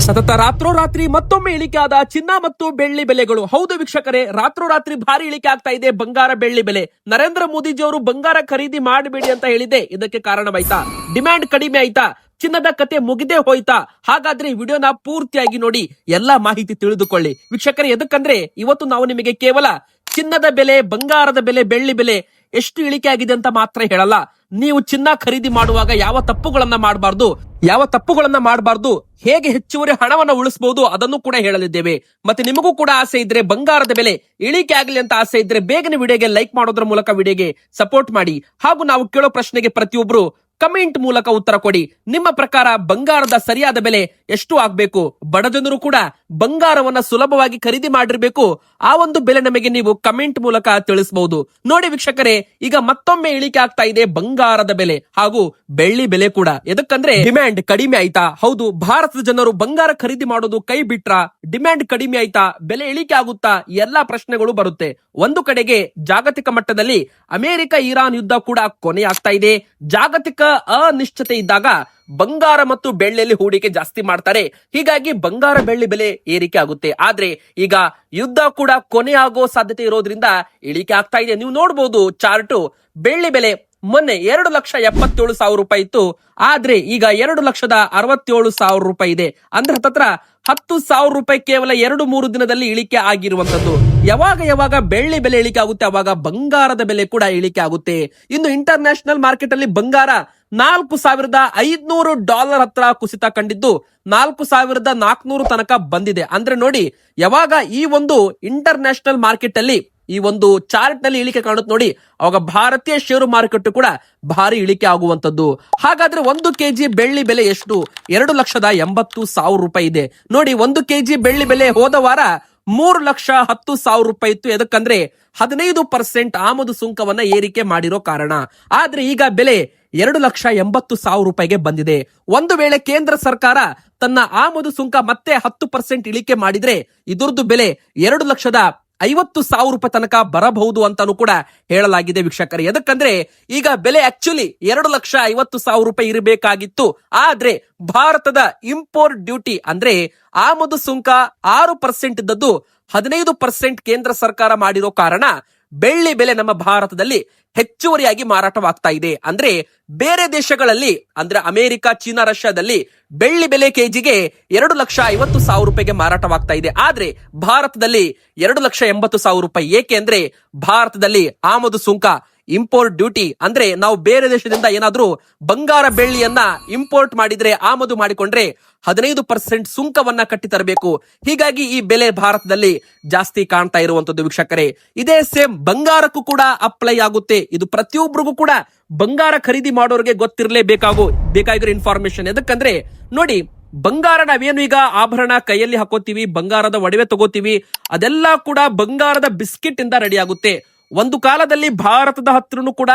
ಸತತ ರಾತ್ರೋರಾತ್ರಿ ಮತ್ತೊಮ್ಮೆ ಇಳಿಕೆಯಾದ ಚಿನ್ನ ಮತ್ತು ಬೆಳ್ಳಿ ಬೆಲೆಗಳು. ಹೌದು ವೀಕ್ಷಕರೇ, ರಾತ್ರೋರಾತ್ರಿ ಭಾರಿ ಇಳಿಕೆ ಆಗ್ತಾ ಇದೆ ಬಂಗಾರ ಬೆಳ್ಳಿ ಬೆಲೆ. ನರೇಂದ್ರ ಮೋದಿಜಿ ಅವರು ಬಂಗಾರ ಖರೀದಿ ಮಾಡಬೇಡಿ ಅಂತ ಹೇಳಿದೆ, ಇದಕ್ಕೆ ಕಾರಣವಾಯ್ತಾ? ಡಿಮ್ಯಾಂಡ್ ಕಡಿಮೆ ಆಯ್ತಾ? ಚಿನ್ನದ ಕತೆ ಮುಗಿದೇ ಹೋಯ್ತಾ? ಹಾಗಾದ್ರೆ ವಿಡಿಯೋನ ಪೂರ್ತಿಯಾಗಿ ನೋಡಿ, ಎಲ್ಲಾ ಮಾಹಿತಿ ತಿಳಿದುಕೊಳ್ಳಿ ವೀಕ್ಷಕರೇ. ಎದಕ್ಕಂದ್ರೆ ಇವತ್ತು ನಾವು ನಿಮಗೆ ಕೇವಲ ಚಿನ್ನದ ಬೆಲೆ, ಬಂಗಾರದ ಬೆಲೆ, ಬೆಳ್ಳಿ ಬೆಲೆ ಎಷ್ಟು ಇಳಿಕೆ ಆಗಿದೆ ಅಂತ ಮಾತ್ರ ಹೇಳಲ್ಲ. ನೀವು ಚಿನ್ನ ಖರೀದಿ ಮಾಡುವಾಗ ಯಾವ ತಪ್ಪುಗಳನ್ನ ಮಾಡಬಾರ್ದು, ಹೇಗೆ ಹೆಚ್ಚುವರಿ ಹಣವನ್ನು ಉಳಿಸಬಹುದು ಅದನ್ನು ಕೂಡ ಹೇಳಲಿದ್ದೇವೆ. ಮತ್ತೆ ನಿಮಗೂ ಕೂಡ ಆಸೆ ಇದ್ರೆ ಬಂಗಾರದ ಬೆಲೆ ಇಳಿಕೆ ಆಗಲಿ ಅಂತ ಆಸೆ ಇದ್ರೆ ಬೇಗನೆ ವಿಡಿಯೋಗೆ ಲೈಕ್ ಮಾಡೋದ್ರ ಮೂಲಕ ವಿಡಿಯೋಗೆ ಸಪೋರ್ಟ್ ಮಾಡಿ. ಹಾಗೂ ನಾವು ಕೇಳೋ ಪ್ರಶ್ನೆಗೆ ಪ್ರತಿಯೊಬ್ರು ಕಮೆಂಟ್ ಮೂಲಕ ಉತ್ತರ ಕೊಡಿ. ನಿಮ್ಮ ಪ್ರಕಾರ ಬಂಗಾರದ ಸರಿಯಾದ ಬೆಲೆ ಎಷ್ಟು ಆಗ್ಬೇಕು? ಬಡ ಜನರು ಕೂಡ ಬಂಗಾರವನ್ನ ಸುಲಭವಾಗಿ ಖರೀದಿ ಮಾಡಿರ್ಬೇಕು, ಆ ಒಂದು ಬೆಲೆ ನಮಗೆ ನೀವು ಕಮೆಂಟ್ ಮೂಲಕ ತಿಳಿಸಬಹುದು. ನೋಡಿ ವೀಕ್ಷಕರೇ, ಈಗ ಮತ್ತೊಮ್ಮೆ ಇಳಿಕೆ ಆಗ್ತಾ ಇದೆ ಬಂಗಾರದ ಬೆಲೆ ಹಾಗೂ ಬೆಳ್ಳಿ ಬೆಲೆ ಕೂಡ. ಎದಕ್ಕಂದ್ರೆ ಡಿಮ್ಯಾಂಡ್ ಕಡಿಮೆ ಆಯ್ತಾ? ಹೌದು, ಭಾರತದ ಜನರು ಬಂಗಾರ ಖರೀದಿ ಮಾಡೋದು ಕೈ ಬಿಟ್ರ? ಡಿಮ್ಯಾಂಡ್ ಕಡಿಮೆ ಆಯ್ತಾ? ಬೆಲೆ ಇಳಿಕೆ ಆಗುತ್ತಾ? ಎಲ್ಲಾ ಪ್ರಶ್ನೆಗಳು ಬರುತ್ತೆ. ಒಂದು ಕಡೆಗೆ ಜಾಗತಿಕ ಮಟ್ಟದಲ್ಲಿ ಅಮೆರಿಕ ಇರಾನ್ ಯುದ್ಧ ಕೂಡ ಕೊನೆ ಆಗ್ತಾ ಇದೆ. ಜಾಗತಿಕ ಅನಿಶ್ಚಿತೆ ಇದ್ದಾಗ ಬಂಗಾರ ಮತ್ತು ಬೆಳ್ಳಿಯಲ್ಲಿ ಹೂಡಿಕೆ ಜಾಸ್ತಿ ಮಾಡ್ತಾರೆ. ಹೀಗಾಗಿ ಬಂಗಾರ ಬೆಳ್ಳಿ ಬೆಲೆ ಏರಿಕೆ ಆಗುತ್ತೆ. ಆದ್ರೆ ಈಗ ಯುದ್ಧ ಕೂಡ ಕೊನೆ ಆಗೋ ಸಾಧ್ಯತೆ ಇರೋದ್ರಿಂದ ಇಳಿಕೆ ಆಗ್ತಾ ಇದೆ. ನೀವು ನೋಡಬಹುದು ಚಾರ್ಟ್, ಬೆಳ್ಳಿ ಬೆಲೆ ಮೊನ್ನೆ 2,77,000 ರೂಪಾಯಿ ಇತ್ತು, ಆದ್ರೆ ಈಗ 2,67,000 ರೂಪಾಯಿ ಇದೆ. ಅಂದ್ರೆ ಹತ್ತತ್ರ 10,000 ರೂಪಾಯಿ ಕೇವಲ 2-3 ದಿನದಲ್ಲಿ ಇಳಿಕೆ ಆಗಿರುವಂತದ್ದು. ಯಾವಾಗ ಬೆಳ್ಳಿ ಬೆಲೆ ಇಳಿಕೆ ಆಗುತ್ತೆ ಅವಾಗ ಬಂಗಾರದ ಬೆಲೆ ಕೂಡ ಇಳಿಕೆ ಆಗುತ್ತೆ. ಇನ್ನು ಇಂಟರ್ನ್ಯಾಷನಲ್ ಮಾರ್ಕೆಟ್ ಅಲ್ಲಿ ಬಂಗಾರ $4,500 ಹತ್ರ ಕುಸಿತ ಕಂಡಿದ್ದು 4,400 ತನಕ ಬಂದಿದೆ. ಅಂದ್ರೆ ನೋಡಿ, ಯಾವಾಗ ಈ ಒಂದು ಇಂಟರ್ನ್ಯಾಷನಲ್ ಮಾರ್ಕೆಟ್ ಅಲ್ಲಿ ಈ ಒಂದು ಚಾರ್ಟ್ ನಲ್ಲಿ ಇಳಿಕೆ ಕಾಣುತ್ತೆ ನೋಡಿ, ಅವಾಗ ಭಾರತೀಯ ಷೇರು ಮಾರುಕಟ್ಟೆ ಕೂಡ ಭಾರಿ ಇಳಿಕೆ ಆಗುವಂತದ್ದು. ಹಾಗಾದ್ರೆ 1 ಕೆಜಿ ಬೆಳ್ಳಿ ಬೆಲೆ ಎಷ್ಟು? 2,80,000 ರೂಪಾಯಿ ಇದೆ. ನೋಡಿ, 1 ಕೆಜಿ ಬೆಳ್ಳಿ ಬೆಲೆ ಹೋದ ವಾರ 3,10,000 ರೂಪಾಯಿ ಇತ್ತು. ಎದಕ್ಕಂದ್ರೆ 15% ಆಮದು ಸುಂಕವನ್ನ ಏರಿಕೆ ಮಾಡಿರೋ ಕಾರಣ. ಆದ್ರೆ ಈಗ ಬೆಲೆ 2,80,000 ರೂಪಾಯಿಗೆ ಬಂದಿದೆ. ಒಂದು ವೇಳೆ ಕೇಂದ್ರ ಸರ್ಕಾರ ತನ್ನ ಆಮದು ಸುಂಕ ಮತ್ತೆ 10% ಇಳಿಕೆ ಮಾಡಿದ್ರೆ ಇದರದ್ದು ಬೆಲೆ 2,50,000 ರೂಪಾಯಿ ತನಕ ಬರಬಹುದು ಅಂತಾನು ಕೂಡ ಹೇಳಲಾಗಿದೆ ವೀಕ್ಷಕರೇ. ಎದಕ್ಕಂದ್ರೆ ಈಗ ಬೆಲೆ ಆಕ್ಚುಲಿ 2,50,000 ರೂಪಾಯಿ ಇರಬೇಕಾಗಿತ್ತು. ಆದ್ರೆ ಭಾರತದ ಇಂಪೋರ್ಟ್ ಡ್ಯೂಟಿ ಅಂದ್ರೆ ಆಮದು ಸುಂಕ 6% ಇದ್ದದ್ದು 15% ಕೇಂದ್ರ ಸರ್ಕಾರ ಮಾಡಿರೋ ಕಾರಣ ಬೆಳ್ಳಿ ಬೆಲೆ ನಮ್ಮ ಭಾರತದಲ್ಲಿ ಹೆಚ್ಚುವರಿಯಾಗಿ ಮಾರಾಟವಾಗ್ತಾ ಇದೆ. ಅಂದ್ರೆ ಬೇರೆ ದೇಶಗಳಲ್ಲಿ ಅಂದ್ರೆ ಅಮೆರಿಕ, ಚೀನಾ, ರಷ್ಯಾದಲ್ಲಿ ಬೆಳ್ಳಿ ಬೆಲೆ ಕೆಜಿಗೆ 2,50,000 ರೂಪಾಯಿಗೆ ಮಾರಾಟವಾಗ್ತಾ ಇದೆ. ಆದ್ರೆ ಭಾರತದಲ್ಲಿ 2,80,000 ರೂಪಾಯಿ. ಏಕೆ ಅಂದ್ರೆ ಭಾರತದಲ್ಲಿ ಆಮದು ಸುಂಕ, ಇಂಪೋರ್ಟ್ ಡ್ಯೂಟಿ ಅಂದ್ರೆ ನಾವು ಬೇರೆ ದೇಶದಿಂದ ಏನಾದ್ರೂ ಬಂಗಾರ ಬೆಳ್ಳಿಯನ್ನ ಇಂಪೋರ್ಟ್ ಮಾಡಿದ್ರೆ, ಆಮದು ಮಾಡಿಕೊಂಡ್ರೆ 15% ಸುಂಕವನ್ನ ಕಟ್ಟಿ ತರಬೇಕು. ಹೀಗಾಗಿ ಈ ಬೆಲೆ ಭಾರತದಲ್ಲಿ ಜಾಸ್ತಿ ಕಾಣ್ತಾ ಇರುವಂತದ್ದು ವೀಕ್ಷಕರೇ. ಇದೇ ಸೇಮ್ ಬಂಗಾರಕ್ಕೂ ಕೂಡ ಅಪ್ಲೈ ಆಗುತ್ತೆ. ಇದು ಪ್ರತಿಯೊಬ್ಬರಿಗೂ ಕೂಡ ಬಂಗಾರ ಖರೀದಿ ಮಾಡೋರಿಗೆ ಬೇಕಾಗಿರೋ ಇನ್ಫಾರ್ಮೇಶನ್. ಎದಕ್ಕಂದ್ರೆ ನೋಡಿ, ಬಂಗಾರ ನಾವೇನು ಈಗ ಆಭರಣ ಕೈಯಲ್ಲಿ ಹಾಕೋತೀವಿ, ಬಂಗಾರದ ಒಡವೆ ತಗೋತೀವಿ, ಅದೆಲ್ಲ ಕೂಡ ಬಂಗಾರದ ಬಿಸ್ಕಿಟ್ ಇಂದ ರೆಡಿ ಆಗುತ್ತೆ. ಒಂದು ಕಾಲದಲ್ಲಿ ಭಾರತದ ಹತ್ರನೂ ಕೂಡ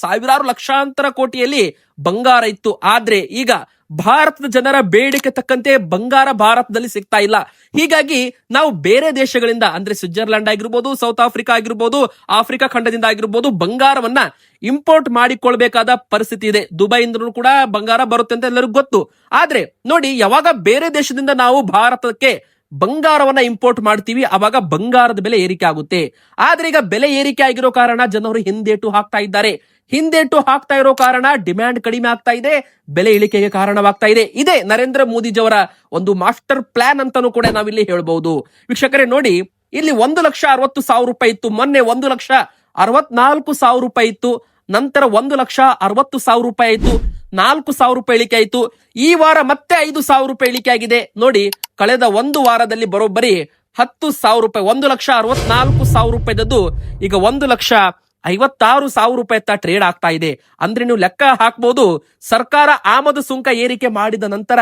ಸಾವಿರಾರು ಲಕ್ಷಾಂತರ ಕೋಟಿಯಲ್ಲಿ ಬಂಗಾರ ಇತ್ತು. ಆದ್ರೆ ಈಗ ಭಾರತದ ಜನರ ಬೇಡಿಕೆ ತಕ್ಕಂತೆ ಬಂಗಾರ ಭಾರತದಲ್ಲಿ ಸಿಗ್ತಾ ಇಲ್ಲ. ಹೀಗಾಗಿ ನಾವು ಬೇರೆ ದೇಶಗಳಿಂದ ಅಂದ್ರೆ ಸ್ವಿಟ್ಜರ್ಲ್ಯಾಂಡ್ ಆಗಿರ್ಬೋದು, ಸೌತ್ ಆಫ್ರಿಕಾ ಆಗಿರ್ಬೋದು, ಆಫ್ರಿಕಾ ಖಂಡದಿಂದ ಆಗಿರ್ಬೋದು ಬಂಗಾರವನ್ನ ಇಂಪೋರ್ಟ್ ಮಾಡಿಕೊಳ್ಬೇಕಾದ ಪರಿಸ್ಥಿತಿ ಇದೆ. ದುಬೈಯಿಂದನೂ ಕೂಡ ಬಂಗಾರ ಬರುತ್ತೆ ಅಂತ ಎಲ್ಲರಿಗೂ ಗೊತ್ತು. ಆದ್ರೆ ನೋಡಿ, ಯಾವಾಗ ಬೇರೆ ದೇಶದಿಂದ ನಾವು ಭಾರತಕ್ಕೆ ಬಂಗಾರವನ್ನ ಇಂಪೋರ್ಟ್ ಮಾಡ್ತೀವಿ ಅವಾಗ ಬಂಗಾರದ ಬೆಲೆ ಏರಿಕೆ ಆಗುತ್ತೆ. ಆದ್ರೆ ಈಗ ಬೆಲೆ ಏರಿಕೆ ಆಗಿರೋ ಕಾರಣ ಜನರು ಹಿಂದೇಟು ಹಾಕ್ತಾ ಇದ್ದಾರೆ. ಹಿಂದೇಟು ಹಾಕ್ತಾ ಇರೋ ಕಾರಣ ಡಿಮ್ಯಾಂಡ್ ಕಡಿಮೆ ಆಗ್ತಾ ಇದೆ, ಬೆಲೆ ಇಳಿಕೆಗೆ ಕಾರಣವಾಗ್ತಾ ಇದೆ. ಇದೇ ನರೇಂದ್ರ ಮೋದಿಜಿಯವರ ಒಂದು ಮಾಸ್ಟರ್ ಪ್ಲಾನ್ ಅಂತಾನೂ ಕೂಡ ನಾವಿಲ್ಲಿ ಹೇಳ್ಬಹುದು ವೀಕ್ಷಕರೇ. ನೋಡಿ, ಇಲ್ಲಿ 1,60,000 ರೂಪಾಯಿ ಇತ್ತು, ಮೊನ್ನೆ 1,64,000 ರೂಪಾಯಿ ಇತ್ತು, ನಂತರ 1,60,000 ರೂಪಾಯಿ ಆಯ್ತು, 4,000 ರೂಪಾಯಿ ಇಳಿಕೆ ಆಯ್ತು. ಈ ವಾರ ಮತ್ತೆ 5,000 ರೂಪಾಯಿ ಇಳಿಕೆ ಆಗಿದೆ. ನೋಡಿ, ಕಳೆದ ಒಂದು ವಾರದಲ್ಲಿ ಬರೋಬ್ಬರಿ 10,000 ರೂಪಾಯಿ, 1,64,000 ರೂಪಾಯಿದದ್ದು ಈಗ 1,56,000 ರೂಪಾಯಿ ಟ್ರೇಡ್ ಆಗ್ತಾ ಇದೆ. ಅಂದ್ರೆ ನೀವು ಲೆಕ್ಕ ಹಾಕ್ಬಹುದು, ಸರ್ಕಾರ ಆಮದು ಸುಂಕ ಏರಿಕೆ ಮಾಡಿದ ನಂತರ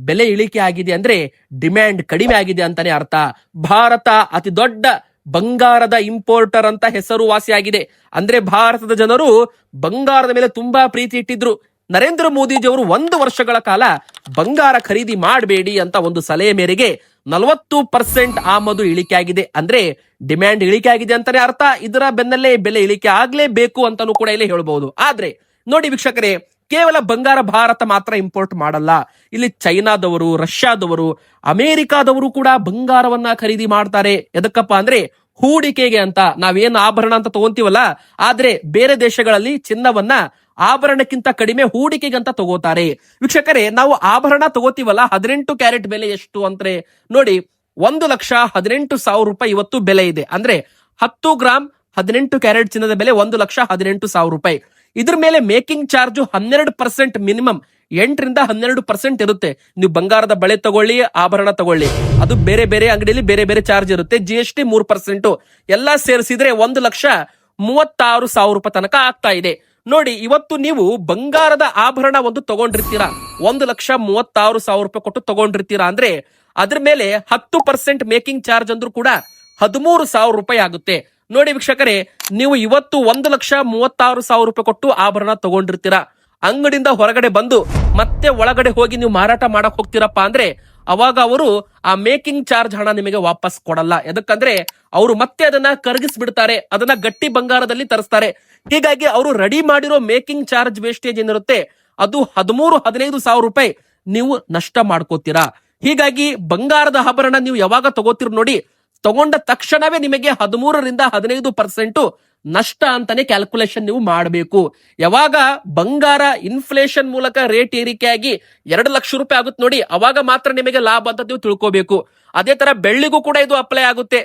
ಬೆಲೆ ಇಳಿಕೆ ಆಗಿದೆ ಅಂದ್ರೆ ಡಿಮ್ಯಾಂಡ್ ಕಡಿಮೆ ಆಗಿದೆ ಅಂತಾನೆ ಅರ್ಥ. ಭಾರತ ಅತಿ ದೊಡ್ಡ ಬಂಗಾರದ ಇಂಪೋರ್ಟರ್ ಅಂತ ಹೆಸರು ವಾಸಿಯಾಗಿದೆ. ಅಂದ್ರೆ ಭಾರತದ ಜನರು ಬಂಗಾರದ ಮೇಲೆ ತುಂಬಾ ಪ್ರೀತಿ ಇಟ್ಟಿದ್ರು. ನರೇಂದ್ರ ಮೋದಿಜಿಯವರು 1 ವರ್ಷಗಳ ಕಾಲ ಬಂಗಾರ ಖರೀದಿ ಮಾಡಬೇಡಿ ಅಂತ ಒಂದು ಸಲಹೆ ಮೇರೆಗೆ 40% ಆಮದು ಇಳಿಕೆ ಆಗಿದೆ. ಅಂದ್ರೆ ಡಿಮ್ಯಾಂಡ್ ಇಳಿಕೆ ಆಗಿದೆ ಅಂತಾನೆ ಅರ್ಥ. ಇದರ ಬೆನ್ನಲ್ಲೇ ಬೆಲೆ ಇಳಿಕೆ ಆಗ್ಲೇಬೇಕು ಅಂತಾನೂ ಕೂಡ ಇಲ್ಲಿ ಹೇಳಬಹುದು. ಆದ್ರೆ ನೋಡಿ ವೀಕ್ಷಕರೇ, ಕೇವಲ ಬಂಗಾರ ಭಾರತ ಮಾತ್ರ ಇಂಪೋರ್ಟ್ ಮಾಡಲ್ಲ. ಇಲ್ಲಿ ಚೈನಾದವರು, ರಷ್ಯಾದವರು, ಅಮೆರಿಕಾದವರು ಕೂಡ ಬಂಗಾರವನ್ನ ಖರೀದಿ ಮಾಡ್ತಾರೆ. ಎದಕ್ಕಪ್ಪ ಅಂದ್ರೆ ಹೂಡಿಕೆಗೆ ಅಂತ. ನಾವೇನು ಆಭರಣ ಅಂತ ತಗೊಂತೀವಲ್ಲ, ಆದ್ರೆ ಬೇರೆ ದೇಶಗಳಲ್ಲಿ ಚಿನ್ನವನ್ನ ಆಭರಣಕ್ಕಿಂತ ಕಡಿಮೆ ಹೂಡಿಕೆಗೆ ಅಂತ ತಗೋತಾರೆ. ವೀಕ್ಷಕರೇ, ನಾವು ಆಭರಣ ತಗೋತೀವಲ್ಲ, 18 ಕ್ಯಾರೆಟ್ ಬೆಲೆ ಎಷ್ಟು ಅಂದ್ರೆ ನೋಡಿ, 1,18,000 ಇವತ್ತು ಬೆಲೆ ಇದೆ. ಅಂದ್ರೆ 10 ಗ್ರಾಮ್ 18 ಕ್ಯಾರೆಟ್ ಚಿನ್ನದ ಬೆಲೆ 1,18,000. ಇದ್ರ ಮೇಲೆ ಮೇಕಿಂಗ್ ಚಾರ್ಜ್ 12% ಮಿನಿಮಮ್, 8ರಿಂದ 12% ಇರುತ್ತೆ. ನೀವು ಬಂಗಾರದ ಬಳೆ ತಗೊಳ್ಳಿ, ಆಭರಣ ತಗೊಳ್ಳಿ, ಅದು ಬೇರೆ ಬೇರೆ ಅಂಗಡಿಯಲ್ಲಿ ಬೇರೆ ಬೇರೆ ಚಾರ್ಜ್ ಇರುತ್ತೆ. GST 3%, ಎಲ್ಲಾ ಸೇರಿಸಿದ್ರೆ 1,36,000 ತನಕ ಆಗ್ತಾ ಇದೆ. ನೋಡಿ, ಇವತ್ತು ನೀವು ಬಂಗಾರದ ಆಭರಣ ಒಂದು ತಗೊಂಡಿರ್ತೀರಾ, 1,36,000 ಕೊಟ್ಟು ತಗೊಂಡಿರ್ತೀರಾ ಅಂದ್ರೆ ಅದ್ರ ಮೇಲೆ 10% ಮೇಕಿಂಗ್ ಚಾರ್ಜ್ ಅಂದ್ರೂ ಕೂಡ 13,000 ಆಗುತ್ತೆ. ನೋಡಿ ವೀಕ್ಷಕರೇ, ನೀವು ಇವತ್ತು 1,36,000 ಕೊಟ್ಟು ಆಭರಣ ತಗೊಂಡಿರ್ತೀರಾ. ಅಂಗಡಿಯಿಂದ ಹೊರಗಡೆ ಬಂದು ಮತ್ತೆ ಒಳಗಡೆ ಹೋಗಿ ನೀವು ಮಾರಾಟ ಮಾಡಕ್ ಹೋಗ್ತೀರಪ್ಪ ಅಂದ್ರೆ ಅವಾಗ ಅವರು ಆ ಮೇಕಿಂಗ್ ಚಾರ್ಜ್ ಹಣ ನಿಮಗೆ ವಾಪಸ್ ಕೊಡಲ್ಲ. ಎದಕ್ಕಂದ್ರೆ ಅವರು ಮತ್ತೆ ಅದನ್ನ ಕರಗಿಸ್ಬಿಡ್ತಾರೆ, ಅದನ್ನ ಗಟ್ಟಿ ಬಂಗಾರದಲ್ಲಿ ತರಿಸ್ತಾರೆ. ಹೀಗಾಗಿ ಅವರು ರೆಡಿ ಮಾಡಿರೋ ಮೇಕಿಂಗ್ ಚಾರ್ಜ್ ವೇಸ್ಟೇಜ್ ಏನಿರುತ್ತೆ ಅದು 13,000-15,000 ನೀವು ನಷ್ಟ ಮಾಡ್ಕೋತೀರಾ. ಹೀಗಾಗಿ ಬಂಗಾರದ ಆಭರಣ ನೀವು ಯಾವಾಗ ತಗೋತೀರ ನೋಡಿ, ತಗೊಂಡ ತಕ್ಷಣವೇ ನಿಮಗೆ 13%-15% ನಷ್ಟ ಅಂತಾನೆ ಕ್ಯಾಲ್ಕುಲೇಷನ್ ನೀವು ಮಾಡಬೇಕು. ಯಾವಾಗ ಬಂಗಾರ ಇನ್ಫ್ಲೇಷನ್ ಮೂಲಕ ರೇಟ್ ಏರಿಕೆಯಾಗಿ 2 ಲಕ್ಷ ರೂಪಾಯಿ ಆಗುತ್ತೆ ನೋಡಿ, ಅವಾಗ ಮಾತ್ರ ನಿಮಗೆ ಲಾಭ ಅಂತ ನೀವು ತಿಳ್ಕೋಬೇಕು. ಅದೇ ತರ ಬೆಳ್ಳಿಗೂ ಕೂಡ ಇದು ಅಪ್ಲೈ ಆಗುತ್ತೆ.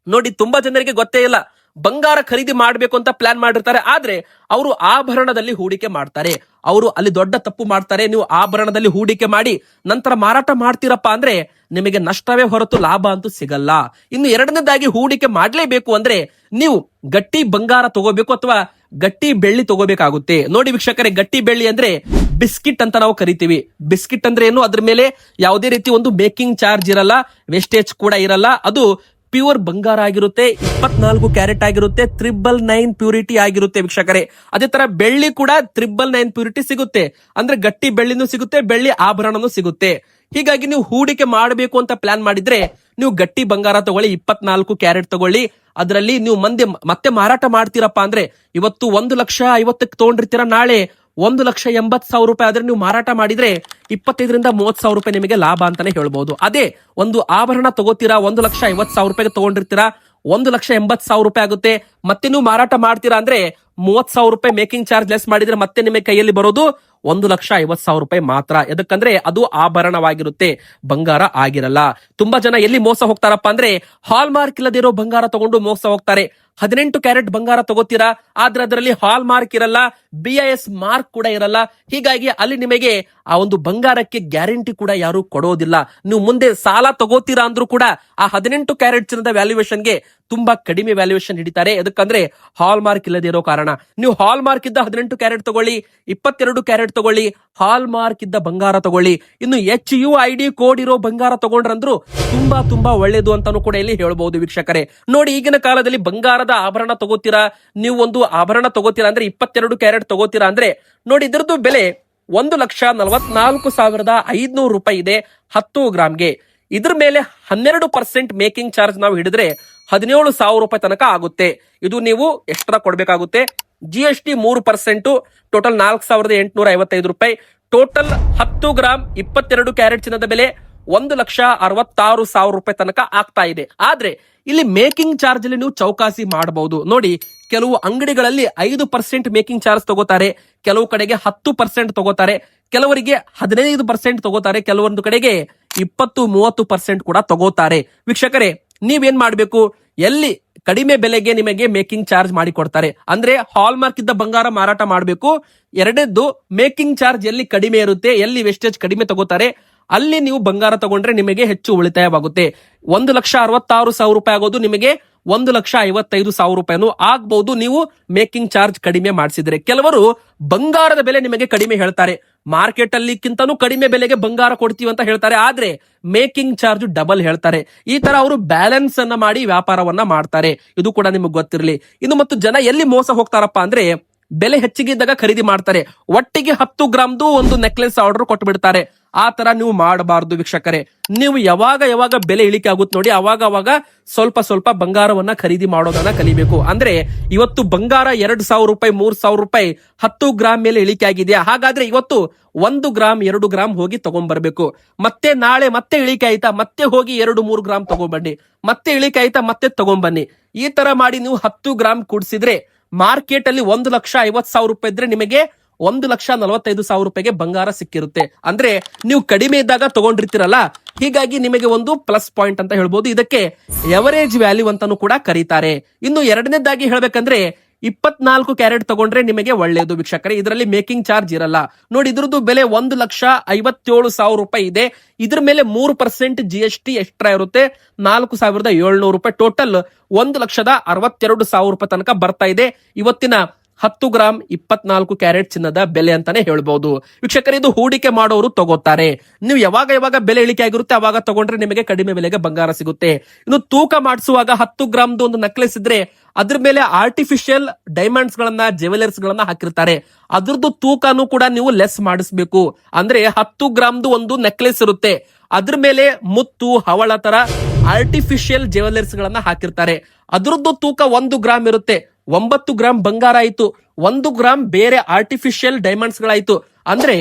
ನೋಡಿ, ತುಂಬಾ ಜನರಿಗೆ ಗೊತ್ತೇ ಇಲ್ಲ, ಬಂಗಾರ ಖರೀದಿ ಮಾಡಬೇಕು ಅಂತ ಪ್ಲಾನ್ ಮಾಡಿರ್ತಾರೆ, ಆದ್ರೆ ಅವರು ಆಭರಣದಲ್ಲಿ ಹೂಡಿಕೆ ಮಾಡ್ತಾರೆ. ಅವರು ಅಲ್ಲಿ ದೊಡ್ಡ ತಪ್ಪು ಮಾಡ್ತಾರೆ. ನೀವು ಆಭರಣದಲ್ಲಿ ಹೂಡಿಕೆ ಮಾಡಿ ನಂತರ ಮಾರಾಟ ಮಾಡ್ತೀರಪ್ಪ ಅಂದ್ರೆ ನಿಮಗೆ ನಷ್ಟವೇ ಹೊರತು ಲಾಭ ಅಂತೂ ಸಿಗಲ್ಲ. ಇನ್ನು ಎರಡನೇದಾಗಿ, ಹೂಡಿಕೆ ಮಾಡ್ಲೇಬೇಕು ಅಂದ್ರೆ ನೀವು ಗಟ್ಟಿ ಬಂಗಾರ ತಗೋಬೇಕು ಅಥವಾ ಗಟ್ಟಿ ಬೆಳ್ಳಿ ತಗೋಬೇಕಾಗುತ್ತೆ. ನೋಡಿ ವೀಕ್ಷಕರೇ, ಗಟ್ಟಿ ಬೆಳ್ಳಿ ಅಂದ್ರೆ ಬಿಸ್ಕಿಟ್ ಅಂತ ನಾವು ಕರಿತೀವಿ. ಬಿಸ್ಕಿಟ್ ಅಂದ್ರೆ ಏನು, ಅದ್ರ ಮೇಲೆ ಯಾವುದೇ ರೀತಿ ಒಂದು ಮೇಕಿಂಗ್ ಚಾರ್ಜ್ ಇರಲ್ಲ, ವೇಸ್ಟೇಜ್ ಕೂಡ ಇರಲ್ಲ. ಅದು ಪ್ಯೂರ್ ಬಂಗಾರ ಆಗಿರುತ್ತೆ, 24 ಕ್ಯಾರೆಟ್ ಆಗಿರುತ್ತೆ, 999 ಪ್ಯೂರಿಟಿ ಆಗಿರುತ್ತೆ ವೀಕ್ಷಕರೇ. ಅದೇ ತರ ಬೆಳ್ಳಿ ಕೂಡ 999 ಪ್ಯೂರಿಟಿ ಸಿಗುತ್ತೆ. ಅಂದ್ರೆ ಗಟ್ಟಿ ಬೆಳ್ಳಿನೂ ಸಿಗುತ್ತೆ, ಬೆಳ್ಳಿ ಆಭರಣನೂ ಸಿಗುತ್ತೆ. ಹೀಗಾಗಿ ನೀವು ಹೂಡಿಕೆ ಮಾಡಬೇಕು ಅಂತ ಪ್ಲಾನ್ ಮಾಡಿದ್ರೆ ನೀವು ಗಟ್ಟಿ ಬಂಗಾರ ತಗೊಳ್ಳಿ, 24 ಕ್ಯಾರೆಟ್ ತಗೊಳ್ಳಿ. ಅದರಲ್ಲಿ ನೀವು ಮತ್ತೆ ಮಾರಾಟ ಮಾಡ್ತೀರಪ್ಪ ಅಂದ್ರೆ ಇವತ್ತು 1,50,000 ತಗೊಂಡಿರ್ತೀರಾ, ನಾಳೆ 1,80,000 ಆದ್ರೆ ನೀವು ಮಾರಾಟ ಮಾಡಿದ್ರೆ 25,000-30,000 ನಿಮಗೆ ಲಾಭ ಅಂತಾನೆ ಹೇಳ್ಬಹುದು. ಅದೇ ಒಂದು ಆಭರಣ ತಗೋತೀರಾ, 1,50,000 ತಗೊಂಡಿರ್ತೀರಾ, 1,80,000 ಆಗುತ್ತೆ. ಮತ್ತೆ ನೀವು ಮಾರಾಟ ಮಾಡ್ತೀರಾ ಅಂದ್ರೆ 30,000 ಮೇಕಿಂಗ್ ಚಾರ್ಜ್ ಲೆಸ್ ಮಾಡಿದ್ರೆ ಮತ್ತೆ ನಿಮಗೆ ಕೈಯಲ್ಲಿ ಬರೋದು 1,50,000 ಮಾತ್ರ. ಎದಕ್ಕಂದ್ರೆ ಅದು ಆಭರಣವಾಗಿರುತ್ತೆ, ಬಂಗಾರ ಆಗಿರಲ್ಲ. ತುಂಬಾ ಜನ ಎಲ್ಲಿ ಮೋಸ ಹೋಗ್ತಾರಪ್ಪ ಅಂದ್ರೆ ಹಾಲ್ ಮಾರ್ಕ್ ಇಲ್ಲದಿರೋ ಬಂಗಾರ ತಗೊಂಡು ಮೋಸ ಹೋಗ್ತಾರೆ. 18 ಕ್ಯಾರೆಟ್ ಬಂಗಾರ ತಗೋತೀರಾ, ಆದ್ರೆ ಅದರಲ್ಲಿ ಹಾಲ್ ಮಾರ್ಕ್ ಇರಲ್ಲ, BIS ಮಾರ್ಕ್ ಕೂಡ ಇರಲ್ಲ. ಹೀಗಾಗಿ ಅಲ್ಲಿ ನಿಮಗೆ ಆ ಒಂದು ಬಂಗಾರಕ್ಕೆ ಗ್ಯಾರಂಟಿ ಕೂಡ ಯಾರು ಕೊಡೋದಿಲ್ಲ. ನೀವು ಮುಂದೆ ಸಾಲ ತಗೋತೀರಾ ಅಂದ್ರೂ ಕೂಡ ಆ 18 ಕ್ಯಾರೆಟ್ ಚಿನ್ನದ ವ್ಯಾಲ್ಯೂಯೇಷನ್ಗೆ ತುಂಬಾ ಕಡಿಮೆ ವ್ಯಾಲ್ಯೂಯೇಷನ್ ಹಿಡಿತಾರೆ. ಎದಕ್ಕಂದ್ರೆ ಹಾಲ್ ಮಾರ್ಕ್ ಇಲ್ಲದೆ ಇರೋ ಕಾರಣ. ನೀವು ಹಾಲ್ ಮಾರ್ಕ್ ಇದ್ದ 18 ಕ್ಯಾರೆಟ್ ತಗೊಳ್ಳಿ, 22 ಕ್ಯಾರೆಟ್ ತಗೊಳ್ಳಿ, ಹಾಲ್ ಮಾರ್ಕ್ ಇದ್ದ ಬಂಗಾರ ತಗೊಳ್ಳಿ. ಇನ್ನು HUID ಕೋಡ್ ಇರೋ ಬಂಗಾರ ತಗೊಂಡ್ರಂದ್ರು ತುಂಬಾ ಒಳ್ಳೇದು ಅಂತಾನು ಕೂಡ ಇಲ್ಲಿ ಹೇಳ್ಬಹುದು ವೀಕ್ಷಕರೇ. ನೋಡಿ, ಈಗಿನ ಕಾಲದಲ್ಲಿ ಬಂಗಾರದ ಆಭರಣ ತಗೋತೀರಾ, ನೀವು ಒಂದು ಆಭರಣ ತಗೋತೀರಾ ಅಂದ್ರೆ 22 ಕ್ಯಾರೆಟ್ ತಗೋತೀರಾ ಅಂದ್ರೆ ನೋಡಿ, ಇದರದ್ದು ಬೆಲೆ 1,44,500 ಇದೆ 10 ಗ್ರಾಮ್ಗೆ. ಇದ್ರ ಮೇಲೆ 12% ಮೇಕಿಂಗ್ ಚಾರ್ಜ್ ನಾವು ಹಿಡಿದ್ರೆ 17,000 ತನಕ ಆಗುತ್ತೆ. ಇದು ನೀವು ಎಕ್ಸ್ಟ್ರಾ ಕೊಡ್ಬೇಕಾಗುತ್ತೆ. GST 3%, total 4,855. Total 10 gram 22 carat ಚಿನ್ನದ ಬೆಲೆ 1,66,000 ತನಕ ಆಗ್ತಾ ಇದೆ. ಆದ್ರೆ ಇಲ್ಲಿ ಮೇಕಿಂಗ್ ಚಾರ್ಜ್ ಅಲ್ಲಿ ನೀವು ಚೌಕಾಸಿ ಮಾಡಬಹುದು. ನೋಡಿ, ಕೆಲವು ಅಂಗಡಿಗಳಲ್ಲಿ 5% ಮೇಕಿಂಗ್ ಚಾರ್ಜ್ ತಗೋತಾರೆ, ಕೆಲವು ಕಡೆಗೆ 10% ತಗೋತಾರೆ, ಕೆಲವರಿಗೆ 15% ತಗೋತಾರೆ, ಕೆಲವೊಂದು ಕಡೆಗೆ 20-30% ಕೂಡ ತಗೋತಾರೆ. ವೀಕ್ಷಕರೇ, ನೀವೇನ್ ಮಾಡ್ಬೇಕು, ಎಲ್ಲಿ ಕಡಿಮೆ ಬೆಲೆಗೆ ನಿಮಗೆ ಮೇಕಿಂಗ್ ಚಾರ್ಜ್ ಮಾಡಿ ಕೊಡ್ತಾರೆ ಅಂದ್ರೆ ಹಾಲ್ ಮಾರ್ಕ್ ಇದ್ದ ಬಂಗಾರ ಮಾರಾಟ ಮಾಡಬೇಕು. ಎರಡನೇದ್ದು, ಮೇಕಿಂಗ್ ಚಾರ್ಜ್ ಎಲ್ಲಿ ಕಡಿಮೆ ಇರುತ್ತೆ, ಎಲ್ಲಿ ವೇಸ್ಟೇಜ್ ಕಡಿಮೆ ತಗೋತಾರೆ, ಅಲ್ಲಿ ನೀವು ಬಂಗಾರ ತಗೊಂಡ್ರೆ ನಿಮಗೆ ಹೆಚ್ಚು ಉಳಿತಾಯವಾಗುತ್ತೆ. 1,66,000 ಆಗೋದು ನಿಮಗೆ 1,55,000 ಆಗ್ಬಹುದು ನೀವು ಮೇಕಿಂಗ್ ಚಾರ್ಜ್ ಕಡಿಮೆ ಮಾಡಿಸಿದ್ರೆ. ಕೆಲವರು ಬಂಗಾರದ ಬೆಲೆ ನಿಮಗೆ ಕಡಿಮೆ ಹೇಳ್ತಾರೆ, ಮಾರ್ಕೆಟ್ ಅಲ್ಲಿಕ್ಕಿಂತನೂ ಕಡಿಮೆ ಬೆಲೆಗೆ ಬಂಗಾರ ಕೊಡ್ತೀವಿ ಅಂತ ಹೇಳ್ತಾರೆ, ಆದ್ರೆ ಮೇಕಿಂಗ್ ಚಾರ್ಜ್ ಡಬಲ್ ಹೇಳ್ತಾರೆ. ಈ ತರ ಅವರು ಬ್ಯಾಲೆನ್ಸ್ ಅನ್ನ ಮಾಡಿ ವ್ಯಾಪಾರವನ್ನ ಮಾಡ್ತಾರೆ. ಇದು ಕೂಡ ನಿಮಗೆ ಗೊತ್ತಿರಲಿ. ಇನ್ನು ಮತ್ತು ಜನ ಎಲ್ಲಿ ಮೋಸ ಹೋಗ್ತಾರಪ್ಪ ಅಂದ್ರೆ ಬೆಲೆ ಹೆಚ್ಚಿಗೆ ಇದ್ದಾಗ ಖರೀದಿ ಮಾಡ್ತಾರೆ. ಒಟ್ಟಿಗೆ 10 ಗ್ರಾಮ್ದು ಒಂದು ನೆಕ್ಲೆಸ್ ಆರ್ಡರ್ ಕೊಟ್ಟು ಬಿಡ್ತಾರೆ. ಆ ತರ ನೀವು ಮಾಡಬಾರ್ದು ವೀಕ್ಷಕರೇ. ನೀವು ಯಾವಾಗ ಬೆಲೆ ಇಳಿಕೆ ಆಗುತ್ತೆ ನೋಡಿ, ಅವಾಗ ಸ್ವಲ್ಪ ಸ್ವಲ್ಪ ಬಂಗಾರವನ್ನ ಖರೀದಿ ಮಾಡೋದನ್ನ ಕಲಿಬೇಕು. ಅಂದ್ರೆ ಇವತ್ತು ಬಂಗಾರ 2,000 ರೂಪಾಯಿ 3,000 ರೂಪಾಯಿ 10 ಗ್ರಾಮ್ ಮೇಲೆ ಇಳಿಕೆ ಆಗಿದೆಯಾ? ಹಾಗಾದ್ರೆ ಇವತ್ತು 1 ಗ್ರಾಮ್ 2 ಗ್ರಾಮ್ ಹೋಗಿ ತಗೊಂಡ್ಬರ್ಬೇಕು. ಮತ್ತೆ ನಾಳೆ ಮತ್ತೆ ಇಳಿಕೆ ಆಯ್ತಾ, ಮತ್ತೆ ಹೋಗಿ 2-3 ಗ್ರಾಮ್ ತಗೊಂಡ್ಬನ್ನಿ. ಮತ್ತೆ ಇಳಿಕೆ ಆಯ್ತಾ, ಮತ್ತೆ ತಗೊಂಡ್ಬನ್ನಿ. ಈ ತರ ಮಾಡಿ ನೀವು 10 ಗ್ರಾಮ್ ಕೂಡಿಸಿದ್ರೆ ಮಾರ್ಕೆಟ್ ಅಲ್ಲಿ 1,50,000 ರೂಪಾಯಿ ಇದ್ರೆ ನಿಮಗೆ 1,45,000 ರೂಪಾಯಿಗೆ ಬಂಗಾರ ಸಿಕ್ಕಿರುತ್ತೆ. ಅಂದ್ರೆ ನೀವು ಕಡಿಮೆ ಇದ್ದಾಗ ತಗೊಂಡಿರ್ತೀರಲ್ಲ, ಹೀಗಾಗಿ ನಿಮಗೆ ಒಂದು ಪ್ಲಸ್ ಪಾಯಿಂಟ್ ಅಂತ ಹೇಳ್ಬೋದು. ಇದಕ್ಕೆ ಎವರೇಜ್ ವ್ಯಾಲ್ಯೂ ಅಂತಾನು ಕೂಡ ಕರೀತಾರೆ. ಇನ್ನು ಎರಡನೇದಾಗಿ ಹೇಳ್ಬೇಕಂದ್ರೆ 24 ಕ್ಯಾರೆಟ್ ತಗೊಂಡ್ರೆ ನಿಮಗೆ ಒಳ್ಳೆಯದು ವೀಕ್ಷಕರೇ. ಇದರಲ್ಲಿ ಮೇಕಿಂಗ್ ಚಾರ್ಜ್ ಇರಲ್ಲ ನೋಡಿ. ಇದ್ರದ್ದು ಬೆಲೆ 1,57,000 ರೂಪಾಯಿ ಇದೆ. ಇದ್ರ ಮೇಲೆ 3% GST ಎಕ್ಸ್ಟ್ರಾ ಇರುತ್ತೆ. 4,700 ರೂಪಾಯಿ ಟೋಟಲ್ 1,62,000 ರೂಪಾಯಿ ತನಕ ಬರ್ತಾ ಇದೆ ಇವತ್ತಿನ 10 ಗ್ರಾಮ್ 24 ಕ್ಯಾರೆಟ್ ಚಿನ್ನದ ಬೆಲೆ ಅಂತಾನೆ ಹೇಳ್ಬಹುದು ವೀಕ್ಷಕರೇ. ಇದು ಹೂಡಿಕೆ ಮಾಡೋರು ತಗೋತಾರೆ. ನೀವು ಯಾವಾಗ ಬೆಲೆ ಇಳಿಕೆ ಆಗಿರುತ್ತೆ ಅವಾಗ ತಗೊಂಡ್ರೆ ನಿಮಗೆ ಕಡಿಮೆ ಬೆಲೆಗೆ ಬಂಗಾರ ಸಿಗುತ್ತೆ. ಇನ್ನು ತೂಕ ಮಾಡಿಸುವಾಗ 10 ಗ್ರಾಮ್ದು ಒಂದು ನೆಕ್ಲೆಸ್ ಇದ್ರೆ ಅದ್ರ ಮೇಲೆ ಆರ್ಟಿಫಿಷಿಯಲ್ ಡೈಮಂಡ್ಸ್ ಗಳನ್ನ ಜೆವೆಲರ್ಸ್ ಗಳನ್ನ ಹಾಕಿರ್ತಾರೆ. ಅದ್ರದ್ದು ತೂಕನೂ ಕೂಡ ನೀವು ಲೆಸ್ ಮಾಡಿಸ್ಬೇಕು. ಅಂದ್ರೆ 10 ಗ್ರಾಮ್ದು ಒಂದು ನೆಕ್ಲೆಸ್ ಇರುತ್ತೆ, ಅದ್ರ ಮೇಲೆ ಮುತ್ತು ಹವಳ ತರ ಆರ್ಟಿಫಿಷಿಯಲ್ ಜೆವೆಲರ್ಸ್ ಗಳನ್ನ ಹಾಕಿರ್ತಾರೆ. ಅದ್ರದ್ದು ತೂಕ 1 ಗ್ರಾಮ್ ಇರುತ್ತೆ. 9 ಗ್ರಾಮ್ ಬಂಗಾರ ಆಯ್ತು, 1 ಗ್ರಾಮ್ ಬೇರೆ ಆರ್ಟಿಫಿಷಿಯಲ್ ಡೈಮಂಡ್ಸ್ ಗಳಾಯ್ತು. ಅಂದ್ರೆ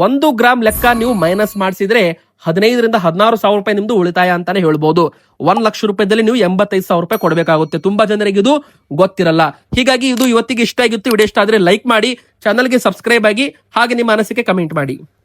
1 ಗ್ರಾಮ್ ಲೆಕ್ಕ ನೀವು ಮೈನಸ್ ಮಾಡಿಸಿದ್ರೆ 15,000-16,000 ರೂಪಾಯಿ ನಿಮ್ದು ಉಳಿತಾಯ ಅಂತಾನೆ ಹೇಳ್ಬಹುದು. 1 ಲಕ್ಷ ರೂಪಾಯಿದಲ್ಲಿ ನೀವು 85,000 ರೂಪಾಯಿ ಕೊಡಬೇಕಾಗುತ್ತೆ. ತುಂಬಾ ಜನರಿಗೆ ಇದು ಗೊತ್ತಿರಲ್ಲ. ಹೀಗಾಗಿ ಇದು ಇವತ್ತಿಗೆ ಇಷ್ಟ ಆಗಿತ್ತು. ವಿಡಿಯೋ ಇಷ್ಟ ಆದ್ರೆ ಲೈಕ್ ಮಾಡಿ, ಚಾನಲ್ಗೆ ಸಬ್ಸ್ಕ್ರೈಬ್ ಆಗಿ, ಹಾಗೆ ನಿಮ್ಮ ಅನಿಸಿಕೆ ಕಮೆಂಟ್ ಮಾಡಿ.